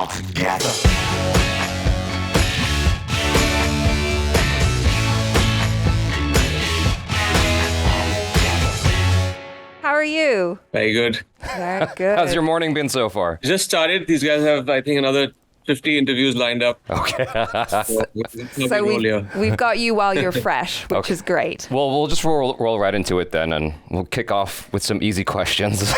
all together. How are you? Very good. Very good. How's your morning been so far? Just started. These guys have, I think, another 50 interviews lined up. Okay. So we've got you while you're fresh, which is great. Well, we'll just roll right into it then, and we'll kick off with some easy questions.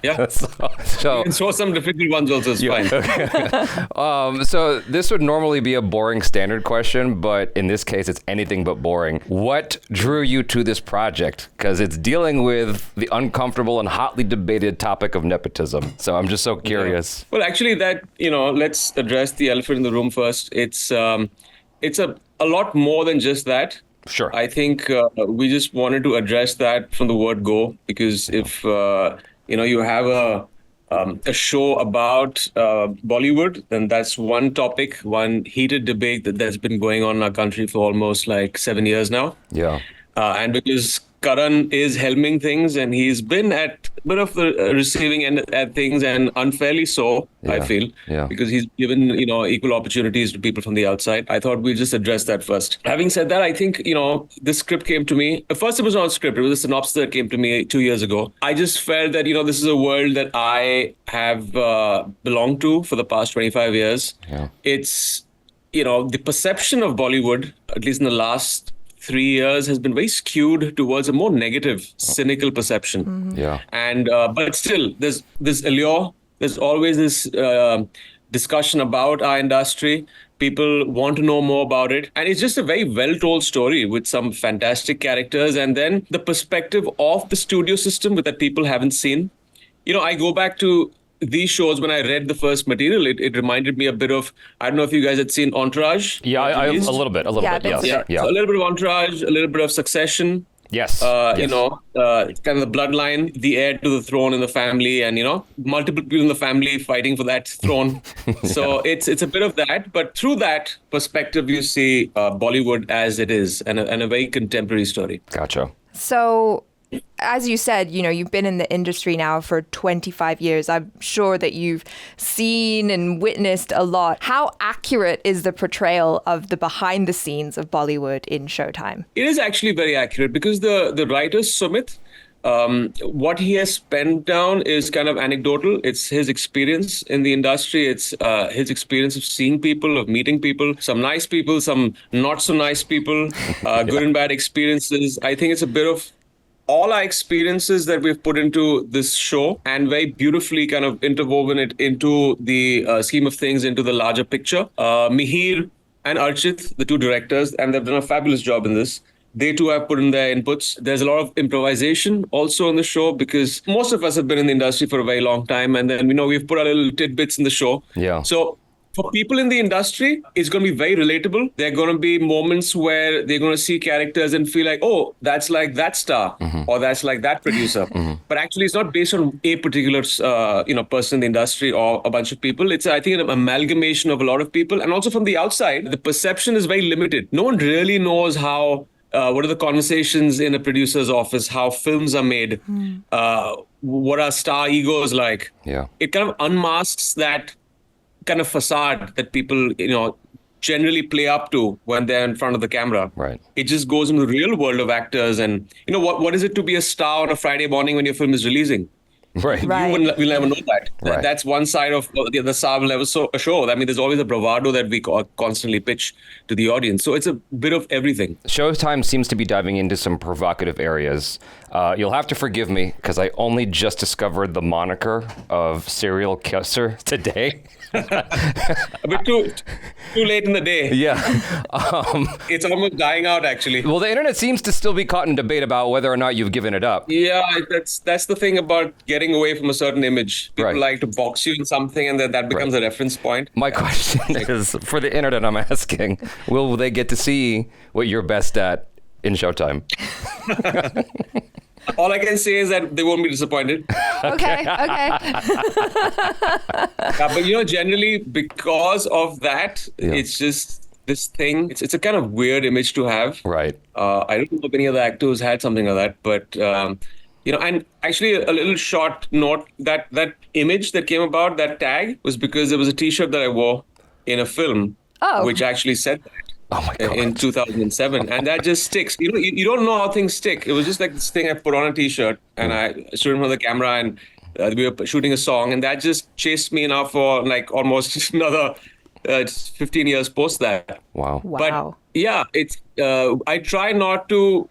Yeah. So You can throw some difficult ones also. It's fine. Okay. So this would normally be a boring standard question, but in this case, it's anything but boring. What drew you to this project? Because it's dealing with the uncomfortable and hotly debated topic of nepotism. So I'm just so curious. Well, actually, let's address the elephant in the room first. It's a lot more than just that. Sure. I think we just wanted to address that from the word go, because if you have a show about Bollywood, then that's one topic, one heated debate that's been going on in our country for almost like 7 years now. Yeah. And because Karan is helming things, and he's been at a bit of the receiving end at things, and unfairly so, I feel, because he's given equal opportunities to people from the outside. I thought we'd just address that first. Having said that, I think this script came to me. First, it was not a script; it was a synopsis that came to me 2 years ago. I just felt that this is a world that I have belonged to for the past 25 years. Yeah. It's the perception of Bollywood, at least in the last 3 years, has been very skewed towards a more negative, cynical perception. Mm-hmm. Yeah. And but still, there's this allure. There's always this discussion about our industry. People want to know more about it, and it's just a very well-told story with some fantastic characters. And then the perspective of the studio system that people haven't seen. I go back to these shows. When I read the first material, it reminded me a bit of, I don't know if you guys had seen Entourage. Yeah, a little bit, Yeah, yes. Yeah. So a little bit of Entourage, a little bit of Succession. Yes. Kind of the bloodline, the heir to the throne in the family, and multiple people in the family fighting for that throne. So it's a bit of that, but through that perspective, you see Bollywood as it is, and a very contemporary story. Gotcha. So, as you said, you've been in the industry now for 25 years. I'm sure that you've seen and witnessed a lot. How accurate is the portrayal of the behind the scenes of Bollywood in Showtime? It is actually very accurate, because the writer, Sumit, what he has penned down is kind of anecdotal. It's his experience in the industry. It's his experience of seeing people, of meeting people, some nice people, some not so nice people, good and bad experiences. I think it's a bit of all our experiences that we've put into this show, and very beautifully kind of interwoven it into the scheme of things, into the larger picture. Mihir and Archit, the two directors, and they've done a fabulous job in this. They too have put in their inputs. There's a lot of improvisation also in the show, because most of us have been in the industry for a very long time, and then we've put our little tidbits in the show. Yeah. So for people in the industry, it's going to be very relatable. There are going to be moments where they're going to see characters and feel like, oh, that's like that star, or that's like that producer. But actually, it's not based on a particular person in the industry or a bunch of people. It's, I think, an amalgamation of a lot of people. And also from the outside, the perception is very limited. No one really knows how, what are the conversations in a producer's office, how films are made, what are star egos like. Yeah. It kind of unmasks that kind of facade that people, generally play up to when they're in front of the camera. Right. It just goes into the real world of actors, and what is it to be a star on a Friday morning when your film is releasing? Right. Right. You will never know that. Right. That's one side of the other star level show. I mean, there's always a bravado that we constantly pitch to the audience. So it's a bit of everything. Showtime seems to be diving into some provocative areas. You'll have to forgive me, because I only just discovered the moniker of serial kisser today. A bit too late in the day. Yeah. It's almost dying out, actually. Well, the internet seems to still be caught in debate about whether or not you've given it up. Yeah, that's the thing about getting away from a certain image. People Right. like to box you in something, and then that becomes a reference point. My question is, for the internet, I'm asking, will they get to see what you're best at in Showtime? All I can say is that they won't be disappointed. Okay. But generally, because of that, it's just this thing. It's a kind of weird image to have. Right. I don't know if any other actors had something like that, but And actually a little short note, that image that came about, that tag, was because there was a T-shirt that I wore in a film, which actually said that. Oh my God. In 2007, and that just sticks. You don't know how things stick. It was just like this thing I put on a T-shirt, and I stood in front of the camera, and we were shooting a song, and that just chased me now for like almost another 15 years post that. Wow. But yeah, it's I try not to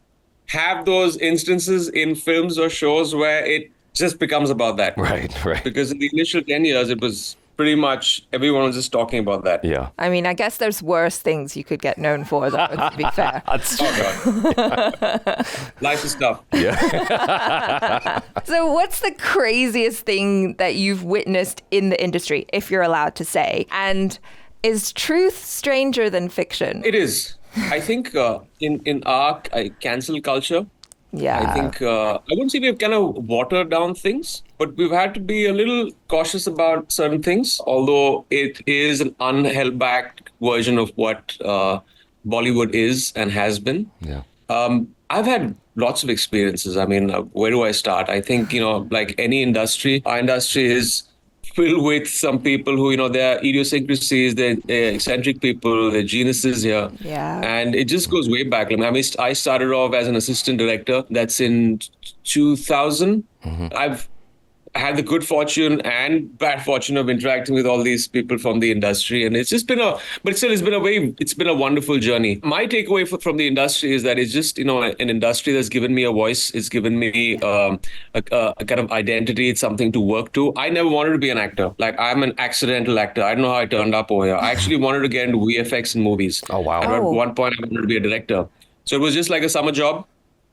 have those instances in films or shows where it just becomes about that. Right. Because in the initial 10 years, it was pretty much everyone was just talking about that. Yeah. I mean, I guess there's worse things you could get known for, though, to be fair. Life is tough. Yeah. So what's the craziest thing that you've witnessed in the industry, if you're allowed to say? And is truth stranger than fiction? It is. I think in our cancel culture, I think I wouldn't say we've kind of watered down things, but we've had to be a little cautious about certain things, although it is an unheld back version of what Bollywood is and has been. Yeah. I've had lots of experiences. I mean, where do I start? I think, like any industry, our industry is filled with some people who, they're idiosyncrasies, they're eccentric people, they're geniuses here. Yeah. And it just goes way back. I mean, I started off as an assistant director. That's in 2000. I've had the good fortune and bad fortune of interacting with all these people from the industry. And it's just been it's been a wonderful journey. My takeaway from the industry is that it's just, an industry that's given me a voice. It's given me a kind of identity. It's something to work to. I never wanted to be an actor. Like, I'm an accidental actor. I don't know how I turned up over here. I actually wanted to get into VFX in movies. Oh, wow. And at one point, I wanted to be a director. So it was just like a summer job.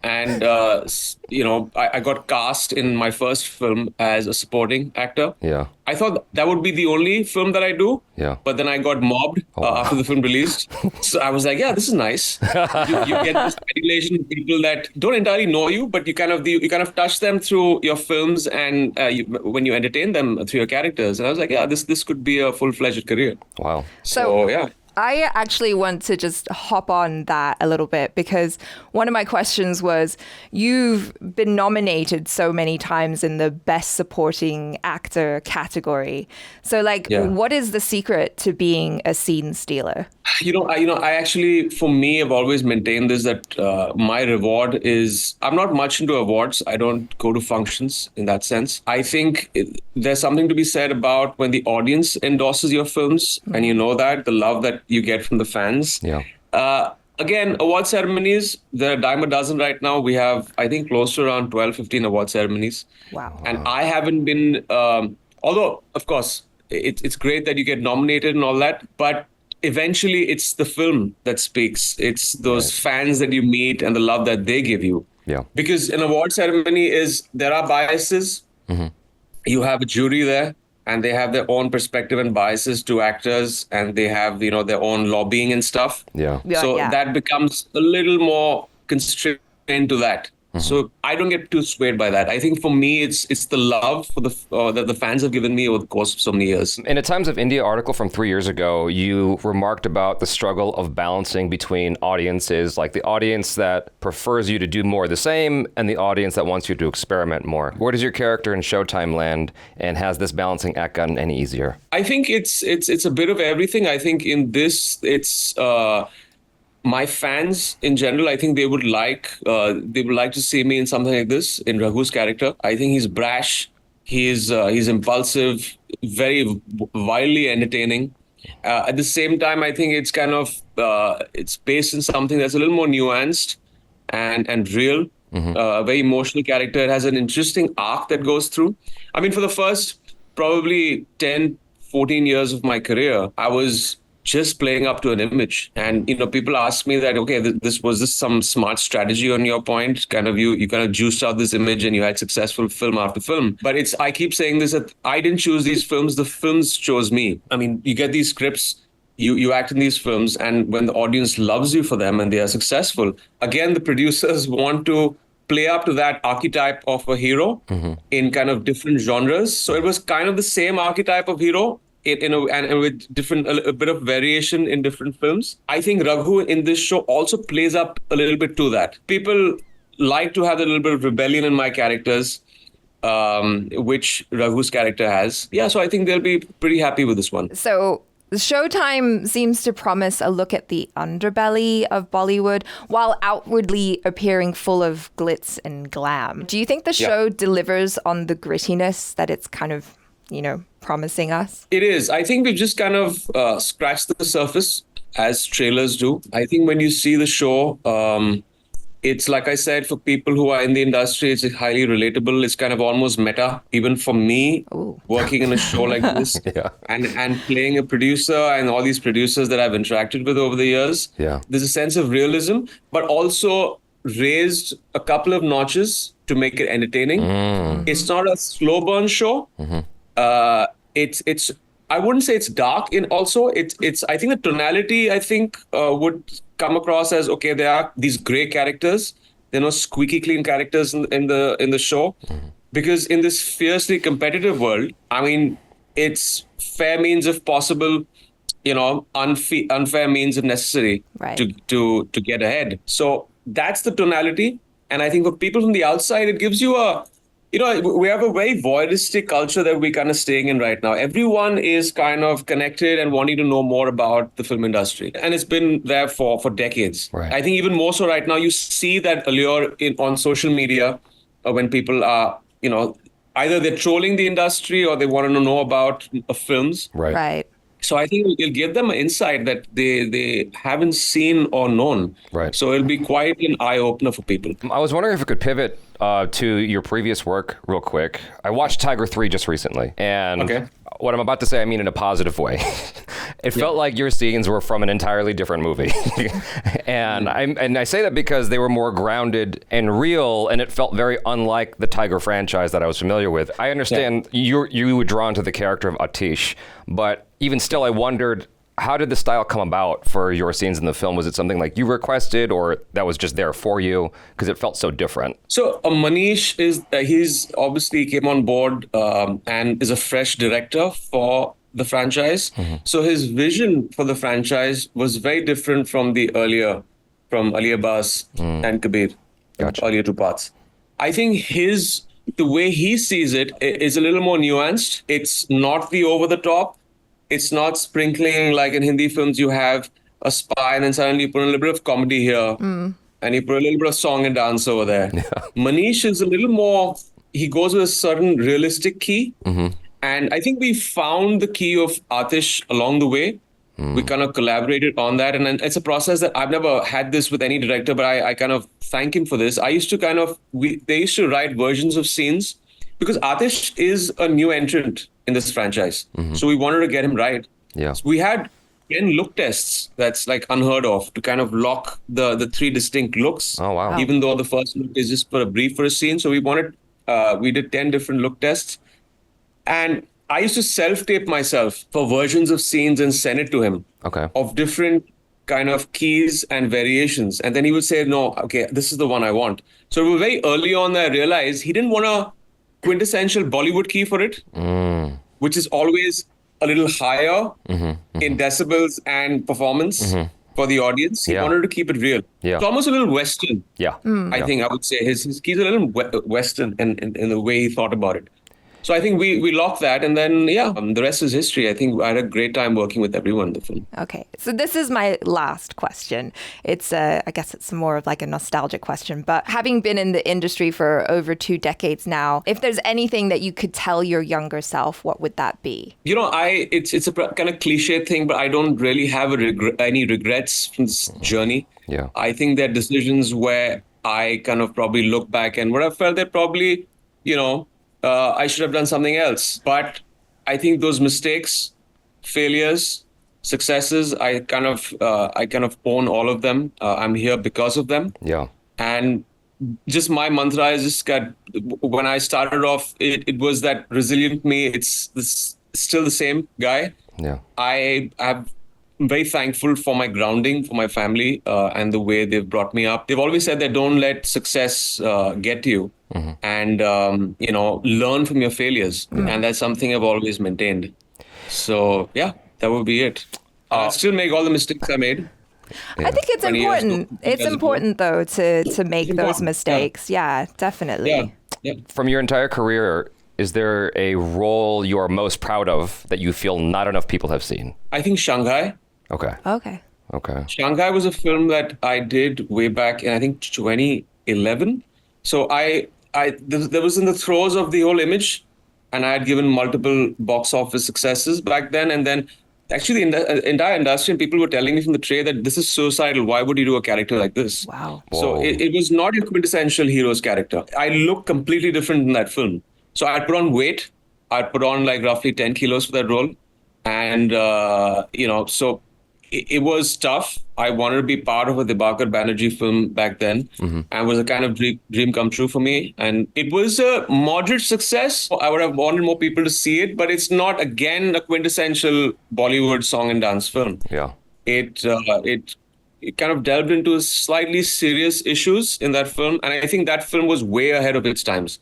And, I got cast in my first film as a supporting actor. Yeah. I thought that would be the only film that I do. Yeah. But then I got mobbed after the film released. So I was like, yeah, this is nice. You get this adulation of people that don't entirely know you, but you kind of touch them through your films and when you entertain them through your characters. And I was like, yeah, this could be a full-fledged career. Wow. So yeah. I actually want to just hop on that a little bit, because one of my questions was, you've been nominated so many times in the Best Supporting Actor category. So what is the secret to being a scene stealer? I actually, for me, have always maintained this, that my reward is, I'm not much into awards. I don't go to functions in that sense. I think there's something to be said about when the audience endorses your films, and the love that you get from the fans. Yeah. Again, award ceremonies, there are a dime a dozen right now. We have, I think, close to around 12, 15 award ceremonies. Wow. And I haven't been, although, of course, it's great that you get nominated and all that, but eventually it's the film that speaks. It's those fans that you meet and the love that they give you. Yeah. Because an award ceremony there are biases. Mm-hmm. You have a jury there, and they have their own perspective and biases to actors, and they have, their own lobbying and stuff. Yeah. So that becomes a little more constrained to that. Mm-hmm. So I don't get too swayed by that. I think for me, it's the love for that the fans have given me over the course of so many years. In a Times of India article from 3 years ago, you remarked about the struggle of balancing between audiences, like the audience that prefers you to do more of the same and the audience that wants you to experiment more. Where does your character in Showtime land, and has this balancing act gotten any easier? I think it's a bit of everything. I think in this, it's my fans in general, I think they would like to see me in something like this, in Raghu's character. I think he's brash, he's impulsive, very wildly entertaining. At the same time, I think it's kind of it's based in something that's a little more nuanced and real. Mm-hmm. A very emotional character. It has an interesting arc that goes through. I mean, for the first probably 10, 14 years of my career, I was just playing up to an image. And, people ask me that, okay, was this some smart strategy on your point? Kind of you kind of juiced out this image and you had successful film after film. But I keep saying this, that I didn't choose these films. The films chose me. I mean, you get these scripts, you act in these films, and when the audience loves you for them and they are successful, again, the producers want to play up to that archetype of a hero in kind of different genres. So it was kind of the same archetype of hero, and with a bit of variation in different films. I think Raghu in this show also plays up a little bit to that. People like to have a little bit of rebellion in my characters, which Raghu's character has. Yeah, so I think they'll be pretty happy with this one. So Showtime seems to promise a look at the underbelly of Bollywood while outwardly appearing full of glitz and glam. Do you think the show delivers on the grittiness that it's kind of, promising us? It is. I think we've just kind of scratched the surface, as trailers do. I think when you see the show, it's like I said, for people who are in the industry, it's highly relatable. It's kind of almost meta, even for me, working in a show like this and playing a producer and all these producers that I've interacted with over the years. Yeah. There's a sense of realism, but also raised a couple of notches to make it entertaining. Mm-hmm. It's not a slow burn show. Mm-hmm. It's I wouldn't say it's dark. It's I think the tonality would come across as, okay, there are these gray characters. They're not squeaky clean characters in the show. Mm-hmm. Because in this fiercely competitive world, I mean, it's fair means if possible, unfair means if necessary to get ahead. So that's the tonality. And I think for people from the outside, it gives you we have a very voyeuristic culture that we're kind of staying in right now. Everyone is kind of connected and wanting to know more about the film industry. And it's been there for decades. Right. I think even more so right now, you see that allure on social media when people are, either they're trolling the industry or they want to know about films. Right. So I think it'll give them an insight that they haven't seen or known. Right. So it'll be quite an eye-opener for people. I was wondering if we could pivot to your previous work real quick. I watched Tiger 3 just recently. And what I'm about to say, I mean in a positive way. It felt like your scenes were from an entirely different movie. And I say that because they were more grounded and real, and it felt very unlike the Tiger franchise that I was familiar with. I understand you were drawn to the character of Atish, but even still, I wondered, how did the style come about for your scenes in the film? Was it something like you requested, or that was just there for you? Because it felt so different. So Manish he's obviously came on board and is a fresh director for the franchise. Mm-hmm. So his vision for the franchise was very different from Ali Abbas and Kabir, earlier two parts. I think the way he sees it is a little more nuanced. It's not the over the top. It's not sprinkling like in Hindi films. You have a spy and then suddenly you put a little bit of comedy here and you put a little bit of song and dance over there. Yeah. Manish is a little more, he goes with a certain realistic key. Mm-hmm. And I think we found the key of Atish along the way. We kind of collaborated on that. And it's a process that I've never had this with any director, but I kind of thank him for this. I used to they used to write versions of scenes because Atish is a new entrant in this franchise. Mm-hmm. So we wanted to get him right. Yeah. So we had 10 look tests that's like unheard of to kind of lock the 3 distinct looks. Oh, wow. Even though the first look is just for a brief for a scene. So we did 10 different look tests. And I used to self-tape myself for versions of scenes and send it to him of different kind of keys and variations. And then he would say, no, okay, this is the one I want. So very early on, I realized he didn't want a quintessential Bollywood key for it, which is always a little higher in decibels and performance for the audience. He wanted to keep it real. Yeah. It's almost a little Western. Yeah. I think I would say his key's a little Western in the way he thought about it. So I think we locked that, and then, the rest is history. I think I had a great time working with everyone in the film. Okay, so this is my last question. It's I guess it's more of like a nostalgic question, but having been in the industry for over 2 decades now, if there's anything that you could tell your younger self, what would that be? It's a kind of cliche thing, but I don't really have any regrets from this journey. Yeah, I think there are decisions where I kind of probably look back and what I felt that probably, I should have done something else. But I think those mistakes, failures, successes, I kind of own all of them. I'm here because of them. Yeah. And just my mantra is just when I started off, it was that resilient me. It's still the same guy. Yeah. I'm very thankful for my grounding, for my family, and the way they've brought me up. They've always said that don't let success get to you. Mm-hmm. And, learn from your failures. Mm-hmm. And that's something I've always maintained. So, that would be it. I'll still make all the mistakes I made. I think it's 20 years important. ago, It's doesn't important though to make those important, mistakes. Yeah, definitely. Yeah. Yeah. From your entire career, is there a role you are most proud of that you feel not enough people have seen? I think Shanghai. Okay. Okay. Okay. Shanghai was a film that I did way back in, I think, 2011. So there was in the throes of the whole image, and I had given multiple box office successes back then. And then actually the entire industry and people were telling me from the tray that this is suicidal. Why would you do a character like this? Wow. So Whoa. it was not a quintessential hero's character. I look completely different in that film. So I put on weight. I put on like roughly 10 kilos for that role. And, so it was tough. I wanted to be part of a Dibakar Banerjee film back then, and it was a kind of dream come true for me. And it was a moderate success. I would have wanted more people to see it, but it's not, again, a quintessential Bollywood song and dance film. Yeah. It kind of delved into slightly serious issues in that film, and I think that film was way ahead of its times.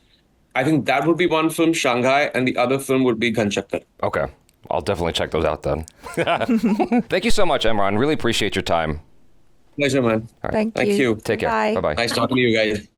I think that would be one film, Shanghai, and the other film would be Ghanchakkar. Okay. I'll definitely check those out then. Thank you so much, Emraan. Really appreciate your time. Pleasure, man. Thank Thank you. Take care. Bye. Bye-bye. Nice talking to you guys.